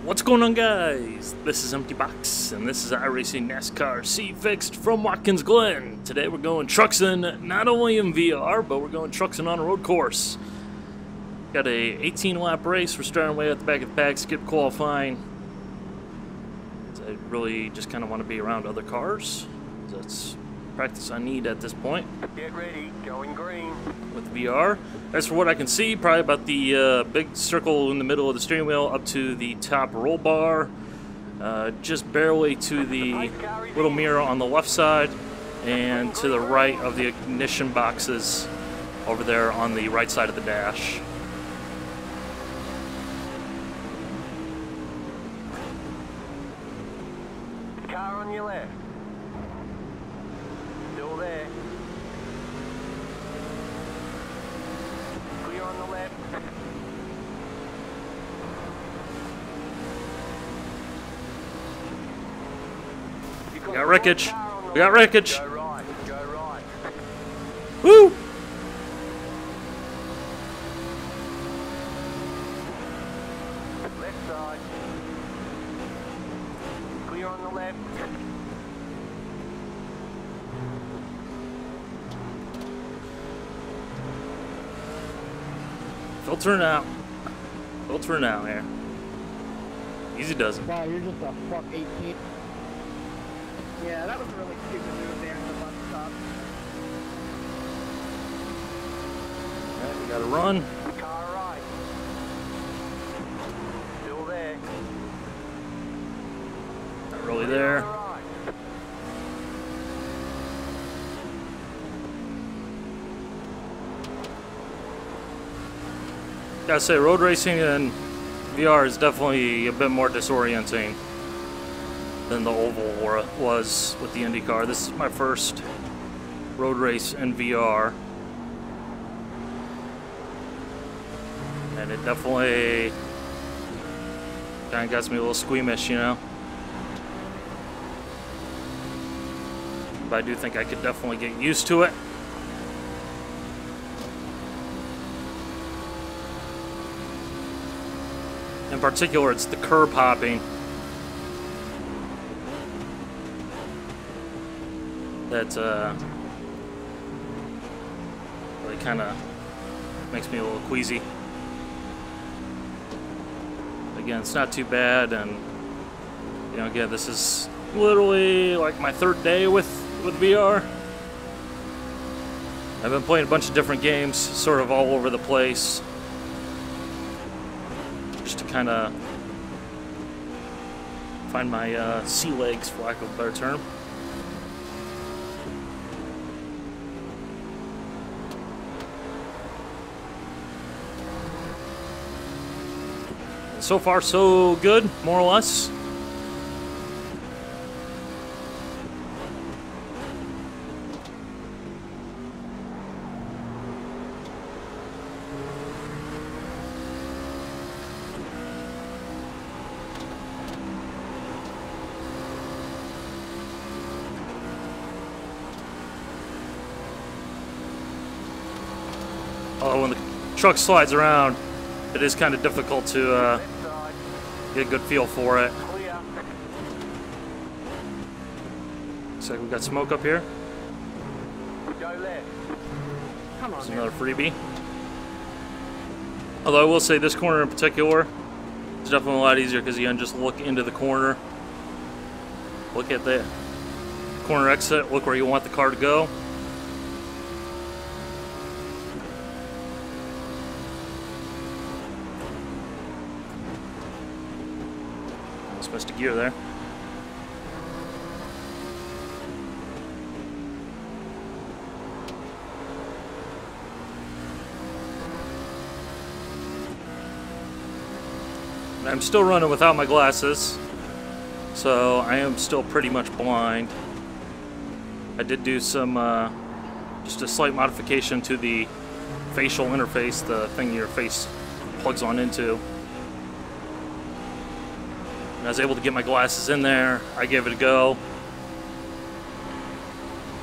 What's going on, guys? This is Empty Box, and this is iRacing NASCAR C-Fixed from Watkins, Glen. Today we're going Truxxin, not only in VR, but we're going Truxxin on a road course. Got a 18-lap race. We're starting way at the back of the pack, skip qualifying. I really just kind of want to be around other cars. That's practice I need at this point. Get ready, going green. With VR. As for what I can see, probably about the big circle in the middle of the steering wheel up to the top roll bar, just barely to the little mirror on the left side, and to the right of the ignition boxes over there on the right side of the dash. Car on your left. Still there. Clear on the left. We got wreckage. We got wreckage. Go right, go right. Woo! Left side. Clear on the left. Filtering out. Filtering out here. Easy does it. Wow, you're just a fuck 18. Yeah, that was a really stupid move there in the bus stop. Alright, we gotta run. Car right. Still there. Not really there. Right. Gotta say, road racing in VR is definitely a bit more disorienting than the oval was with the IndyCar. This is my first road race in VR, and it definitely kind of gets me a little squeamish, you know. But I do think I could definitely get used to it. In particular, it's the curb hopping that really kind of makes me a little queasy. Again, it's not too bad, and you know, again, this is literally like my third day with VR. I've been playing a bunch of different games, sort of all over the place, just to kind of find my sea legs, for lack of a better term. And so far, so good, more or less. Although when the truck slides around, it is kind of difficult to Left side. get a good feel for it. Clear. Looks like we got smoke up here. Go left. Come on, There's man. another freebie. Although I will say this corner in particular is definitely a lot easier because you can just look into the corner. Look at the corner exit. Look where you want the car to go. Almost missed a gear there. And I'm still running without my glasses, so I am still pretty much blind. I did do some, just a slight modification to the facial interface, the thing your face plugs on into. And I was able to get my glasses in there. I gave it a go.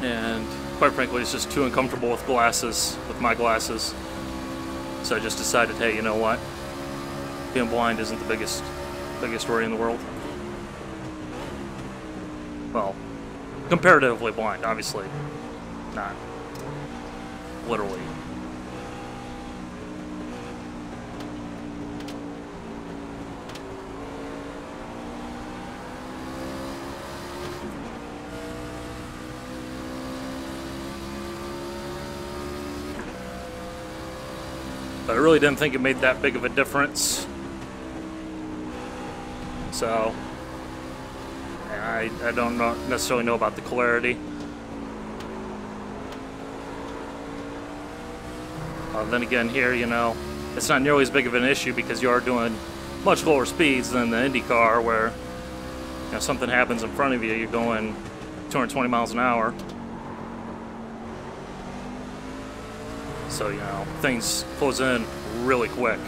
And quite frankly, it's just too uncomfortable with glasses, with my glasses. So I just decided, hey, you know what? Being blind isn't the biggest biggest worry in the world. Well, comparatively blind, obviously. Not literally. But I really didn't think it made that big of a difference. So, I don't necessarily know about the clarity. Then again, here, you know, it's not nearly as big of an issue because you are doing much lower speeds than the Indy car, where, you know, something happens in front of you, you're going 220 miles an hour. So, you know, things close in really quick.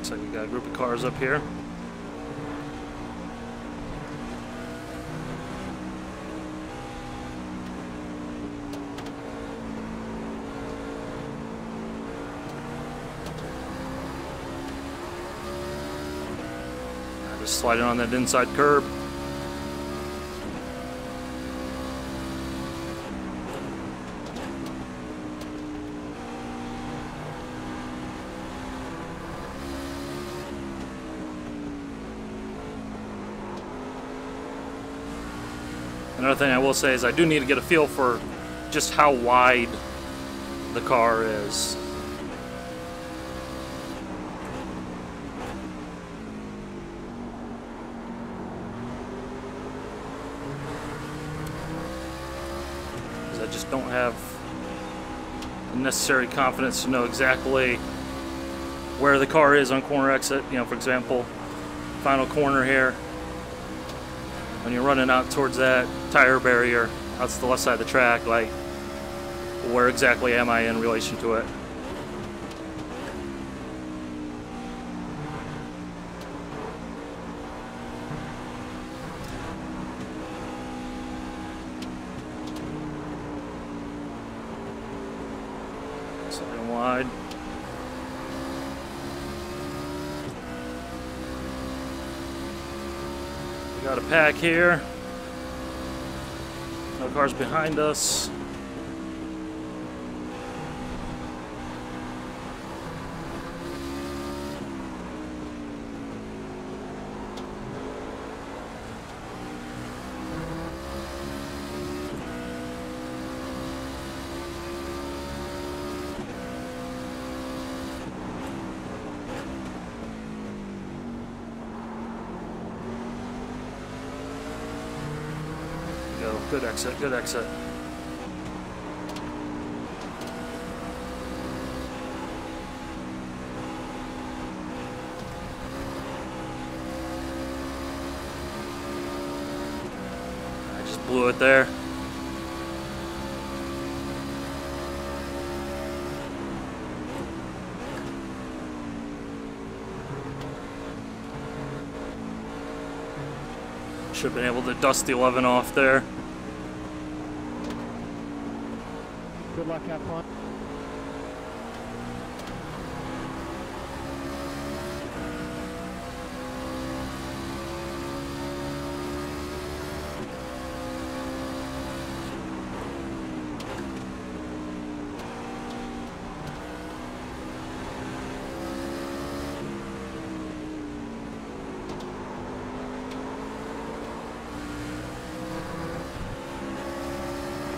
So we got a group of cars up here. Just sliding on that inside curb. Another thing I will say is I do need to get a feel for just how wide the car is. Because I just don't have the necessary confidence to know exactly where the car is on corner exit. You know, for example, final corner here. When you're running out towards that tire barrier, that's the left side of the track, like, where exactly am I in relation to it? Sliding wide. Got a pack here. No cars behind us. Good exit, good exit. I just blew it there. Should have been able to dust the 11 off there. Good luck, have fun.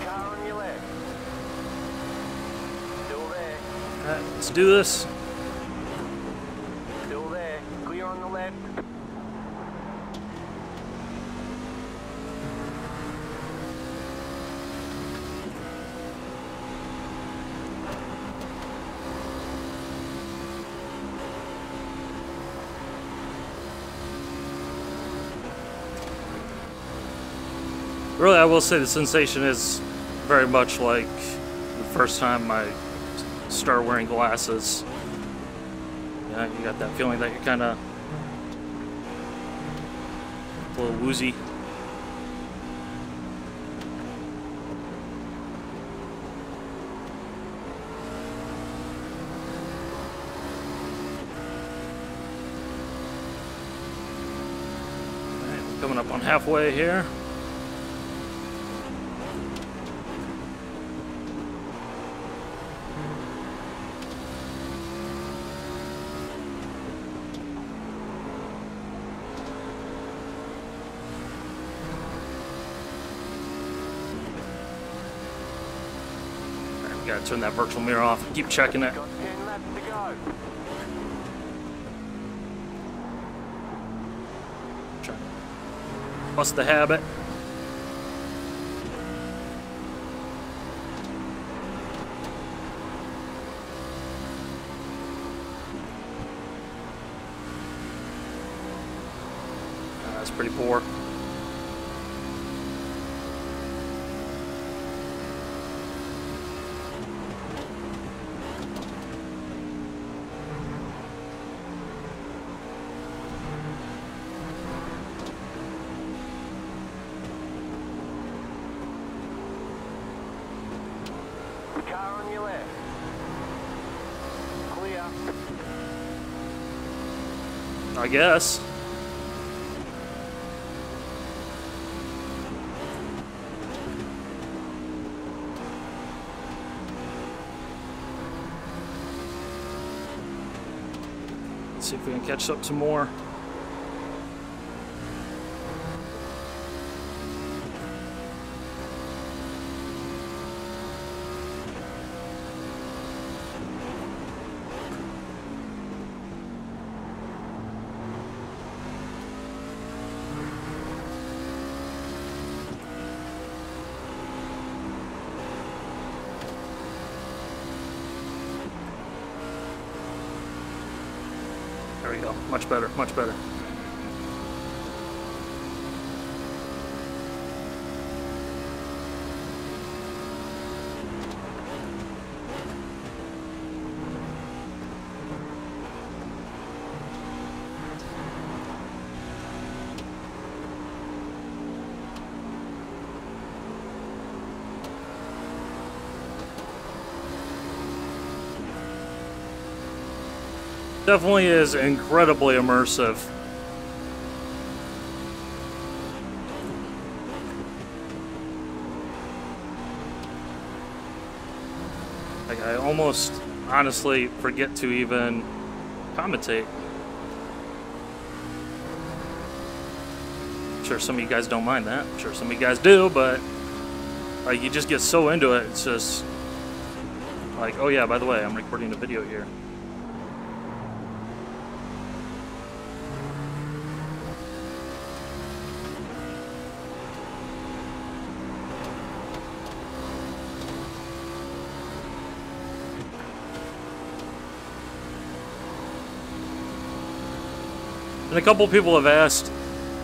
Car on your left. Still there. Alright, let's do this. Still there. Clear on the left. Really, I will say the sensation is very much like the first time I start wearing glasses. You got that feeling that you're kind of a little woozy. Coming up on halfway here. Gotta turn that virtual mirror off and keep checking it. Got 10 laps to go. Try. Bust the habit. That's pretty poor. Car on your left. Clear. I guess. Let's see if we can catch up some more. There we go. Much better, much better. Definitely is incredibly immersive. Like, I almost honestly forget to even commentate. I'm sure some of you guys don't mind that. I'm sure some of you guys do, but like, you just get so into it. It's just like, oh yeah, by the way, I'm recording a video here. And a couple people have asked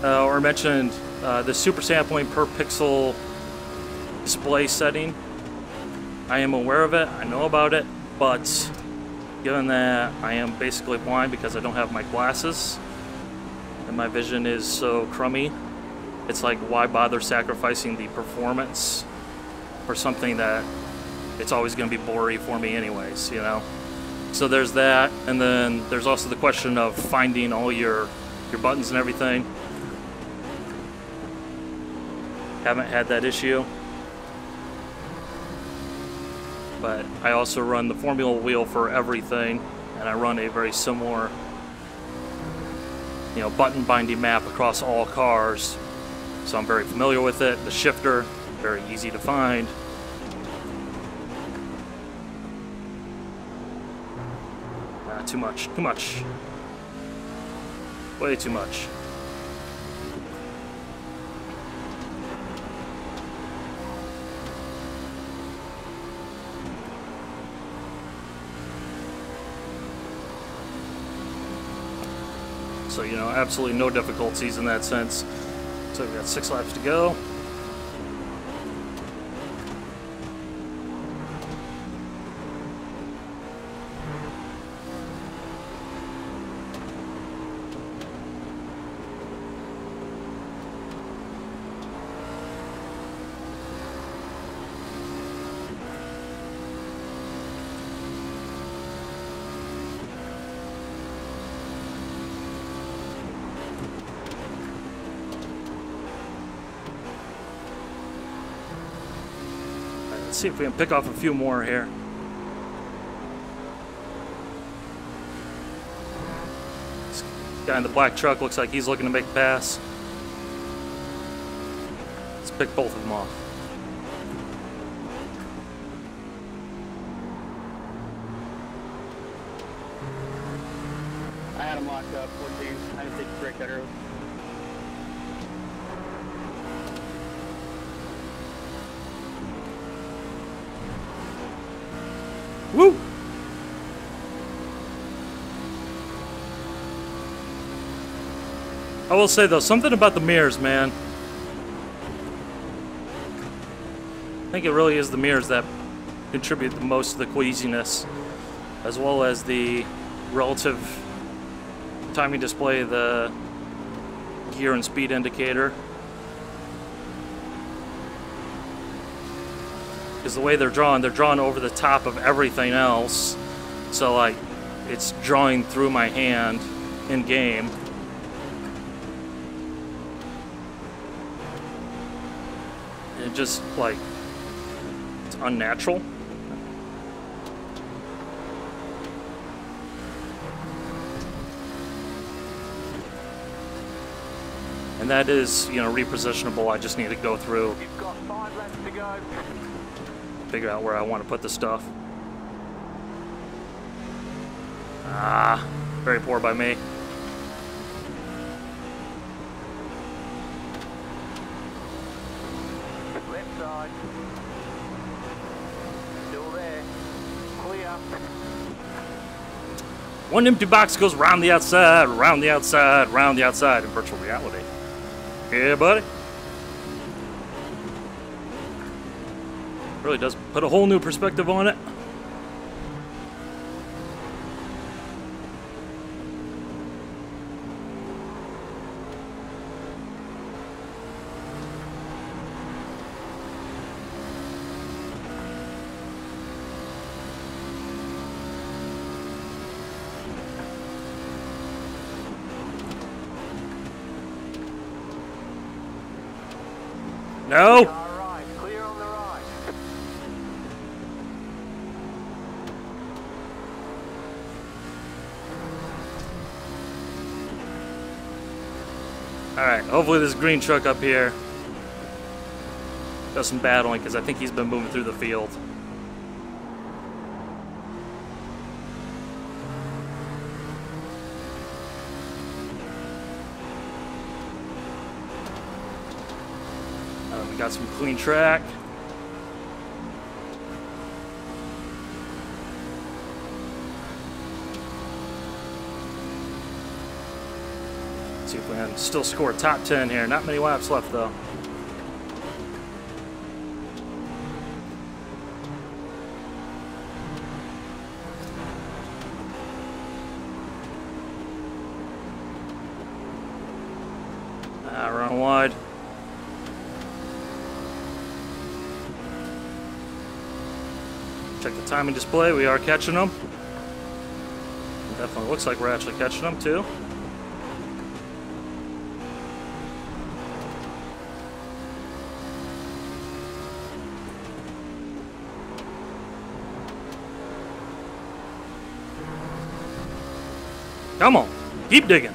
or mentioned the super sampling per pixel display setting. I am aware of it, I know about it, but given that I am basically blind because I don't have my glasses and my vision is so crummy, it's like, why bother sacrificing the performance for something that it's always going to be blurry for me anyways, you know? So there's that, and then there's also the question of finding all your buttons and everything. Haven't had that issue. But I also run the formula wheel for everything, and I run a very similar, you know, button binding map across all cars. So I'm very familiar with it. The shifter, very easy to find. Too much, too much. Way too much. So, you know, absolutely no difficulties in that sense. So we've got 6 laps to go. Let's see if we can pick off a few more here. This guy in the black truck looks like he's looking to make a pass. Let's pick both of them off. I had him locked up. 14. I didn't take the brake that early. Woo! I will say though, something about the mirrors, man. I think it really is the mirrors that contribute the most to the queasiness, as well as the relative timing display, the gear and speed indicator. Because the way they're drawn over the top of everything else. So like, it's drawing through my hand in game. It just like, it's unnatural. And that is, you know, repositionable. I just need to go through, You've got 5 laps to go. figure out where I want to put the stuff. Ah, very poor by me. Left side. Still there. Clear. One empty box goes round the outside, round the outside, round the outside in virtual reality. Yeah, buddy. Really does put a whole new perspective on it. No! All right. Clear on the right. Alright, hopefully this green truck up here does some battling, because I think he's been moving through the field. We got some clean track. See if we can still score top 10 here. Not many laps left though. Run wide. Check the timing display. We are catching them. Definitely looks like we're actually catching them too. Come on, keep digging.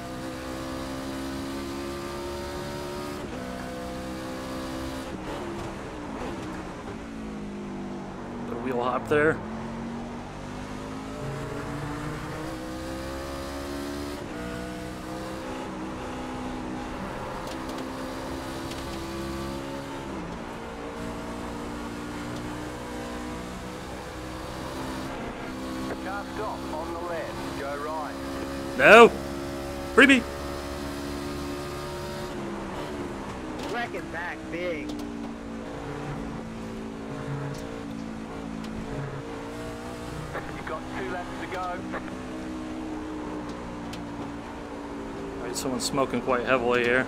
Put a wheel hop there. Car stop on the left. Go right. No, freebie. Wrecking back big. You've got 2 laps to go. All right, someone's smoking quite heavily here.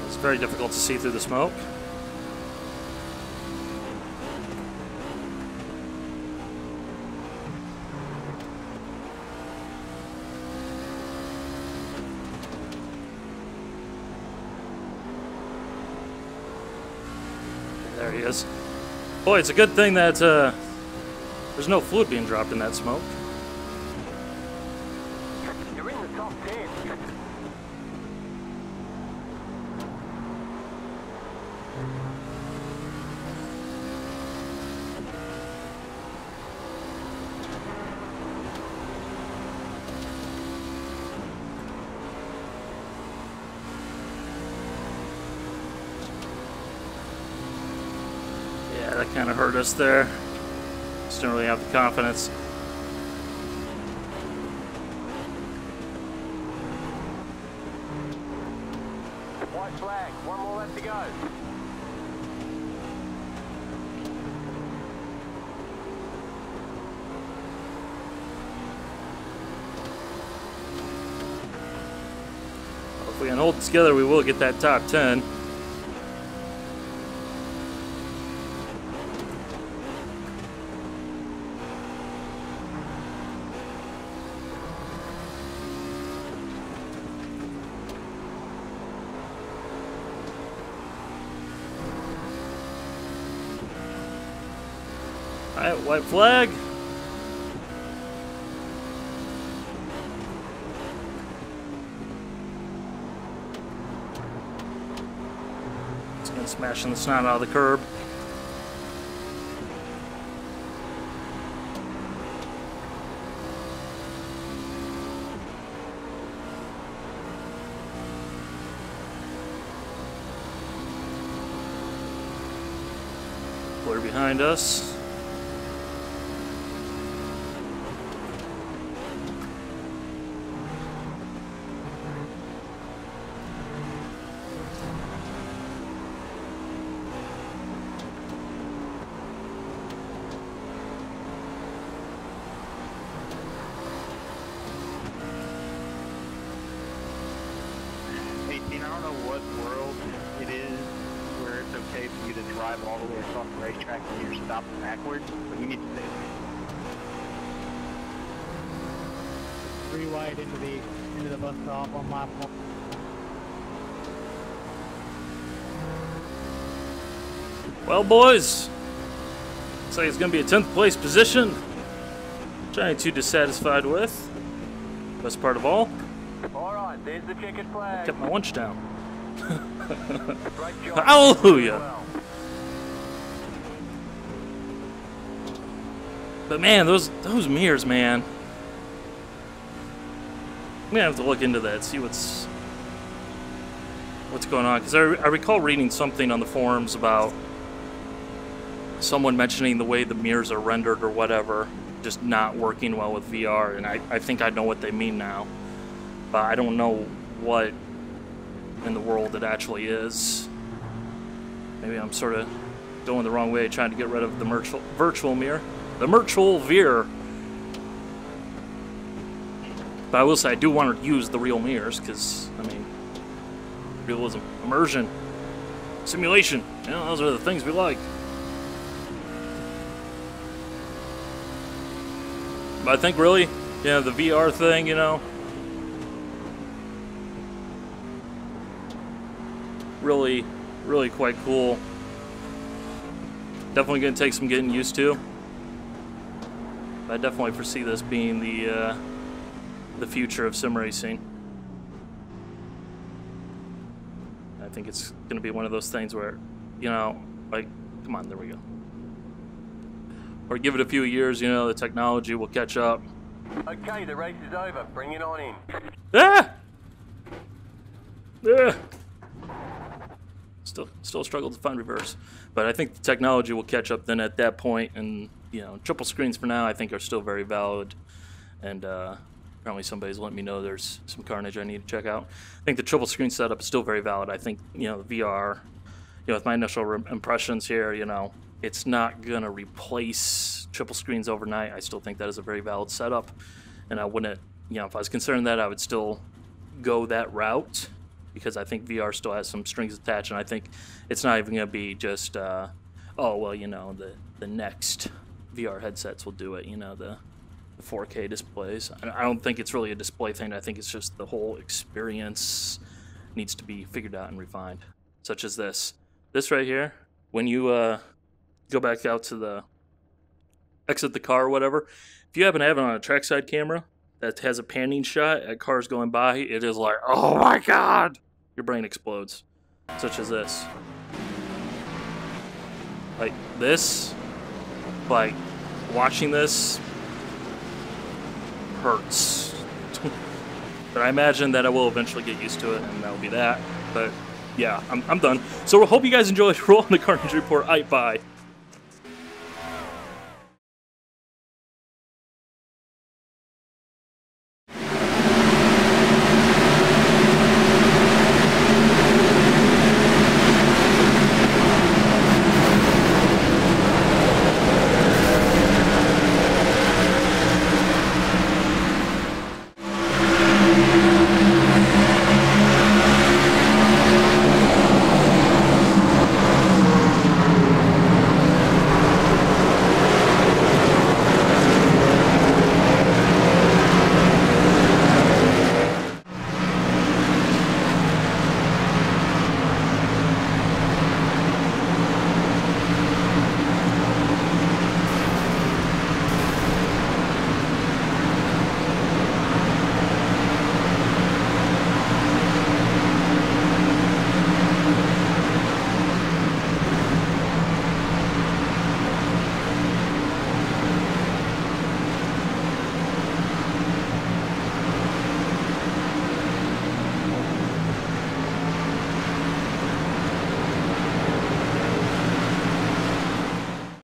It's very difficult to see through the smoke. There he is. Boy, it's a good thing that there's no fluid being dropped in that smoke. You're in the top 10. Yeah, that kind of hurt us there. Just don't really have the confidence. White flag, one more left to go. If we can hold it together, we will get that top 10. Alright, white flag. It's gonna smashing the snot out of the curb. Clear behind us. I don't know what world it is where it's okay for you to drive all the way across the racetrack and you're stopped backwards, but you need to stay 3 wide into the bus stop on my point. Well, boys, looks like it's going to be a 10th place position, which I ain't too dissatisfied with. Best part of all, Alright, there's the checkered flag. kept my lunch down. Great job. Hallelujah! Well, But man, those mirrors, man. I'm gonna have to look into that, see what's going on, because I recall reading something on the forums about someone mentioning the way the mirrors are rendered or whatever, just not working well with VR, and I think I know what they mean now, but I don't know what in the world it actually is. Maybe I'm sort of going the wrong way, trying to get rid of the virtual mirror. The virtual veer. But I will say I do want to use the real mirrors, because, I mean, realism, immersion, simulation, you know, those are the things we like. But I think really, yeah, the VR thing, you know, really, really quite cool. Definitely going to take some getting used to. But I definitely foresee this being the future of sim racing. I think it's going to be one of those things where, you know, like, come on, there we go. Or give it a few years, you know, the technology will catch up. okay, the race is over. Bring it on in. Ah! Ah! Still struggle to find reverse. But I think the technology will catch up then at that point, and, you know, triple screens for now I think are still very valid. And apparently somebody's letting me know there's some carnage I need to check out. I think the triple screen setup is still very valid. I think, you know, VR, you know, with my initial impressions here, you know, it's not gonna replace triple screens overnight. I still think that is a very valid setup, and I wouldn't, you know, if I was concerned that I would still go that route, because I think VR still has some strings attached, and I think it's not even gonna be just oh well, you know, the next VR headsets will do it, you know, the 4K displays. I don't think it's really a display thing. I think it's just the whole experience needs to be figured out and refined, such as this right here. when you go back out to the exit the car or whatever, if you happen to have it on a trackside camera that has a panning shot at cars going by, it is like, oh my god, your brain explodes. Such as this. Like this, like watching this hurts. But I imagine that I will eventually get used to it, and that'll be that. But yeah, I'm done. So I hope you guys enjoyed Rolling the Carnage Report. Bye.